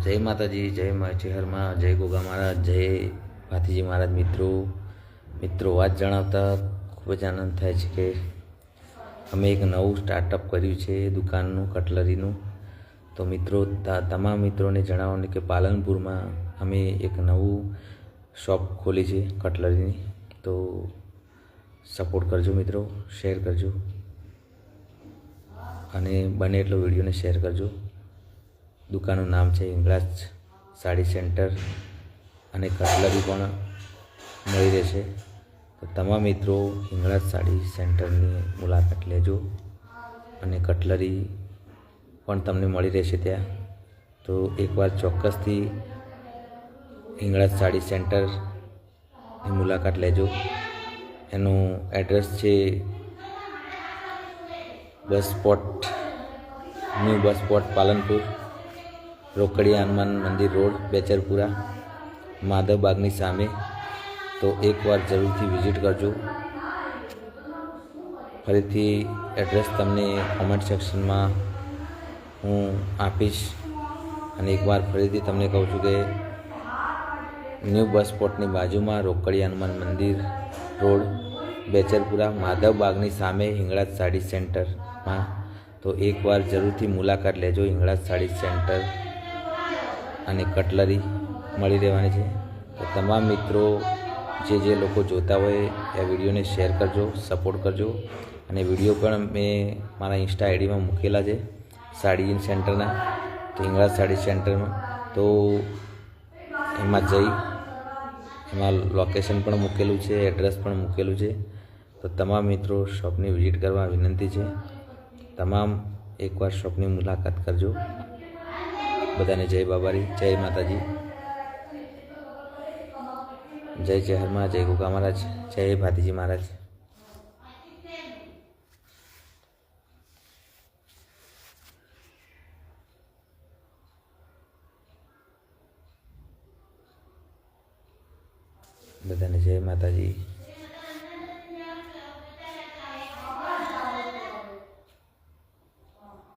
જય માતાજી, જય ચેહરમાં, જય ગોગા મહારાજ, જય ભાતીજી મહારાજ. મિત્રો વાત જણાવતા ખૂબ જ આનંદ થાય છે કે અમે એક નવું સ્ટાર્ટઅપ કર્યું છે દુકાનનું, કટલરીનું. તો મિત્રો, તમામ મિત્રોને જણાવવાનું કે પાલનપુરમાં અમે એક નવું શોપ ખોલી છે કટલરીની. તો સપોર્ટ કરજો મિત્રો, શેર કરજો અને બને એટલો વિડીયોને શેર કરજો. દુકાનનું નામ છે હિંગળાજ સાડી સેન્ટર અને કટલરી પણ મળી રહેશે. તો તમામ મિત્રો હિંગળાજ સાડી સેન્ટરની મુલાકાત લેજો અને કટલરી પણ તમને મળી રહેશે ત્યાં. તો એકવાર ચોક્કસથી હિંગળાજ સાડી સેન્ટરની મુલાકાત લેજો. એનું એડ્રેસ છે new bus spot Palanpur, Rokadiya Hanuman Mandir road, બેચરપુરા, Madhav બાગની સામે. તો એકવાર જરૂરથી વિઝિટ કરજો. ફરીથી એડ્રેસ તમને કોમેન્ટ સેક્શનમાં હું આપીશ. અને એકવાર ફરીથી તમને કહું છું કે ન્યૂ બસ સ્પોટની બાજુમાં રોકડિયા હનુમાન મંદિર રોડ, બેચરપુરા, માધવ બાગની સામે હિંગળાજ સાડી સેન્ટરમાં. તો એકવાર જરૂરથી મુલાકાત લેજો. હિંગળાજ સાડી સેન્ટર અને કટલરી મળી રહેવાની છે. તો તમામ મિત્રો જે લોકો જોતા હોય એ વિડીયોને શેર કરજો, સપોર્ટ કરજો. અને વિડીયો પણ મેં મારા ઇન્સ્ટા આઈડીમાં મૂકેલા છે સાડી સેન્ટરના, તો હિંગળાજ સાડી સેન્ટરમાં. તો એમાં એમાં લોકેશન પણ મૂકેલું છે, એડ્રેસ પણ મૂકેલું છે. તો તમામ મિત્રો શોપની વિઝિટ કરવા વિનંતી છે. તમામ એકવાર શોપની મુલાકાત કરજો. બધાને જય બાબારી, જય માતાજી, જય ચેહરમાં, જય ગોગા મહારાજ, જય ભાતીજી મહારાજ. બધાને જય માતાજી.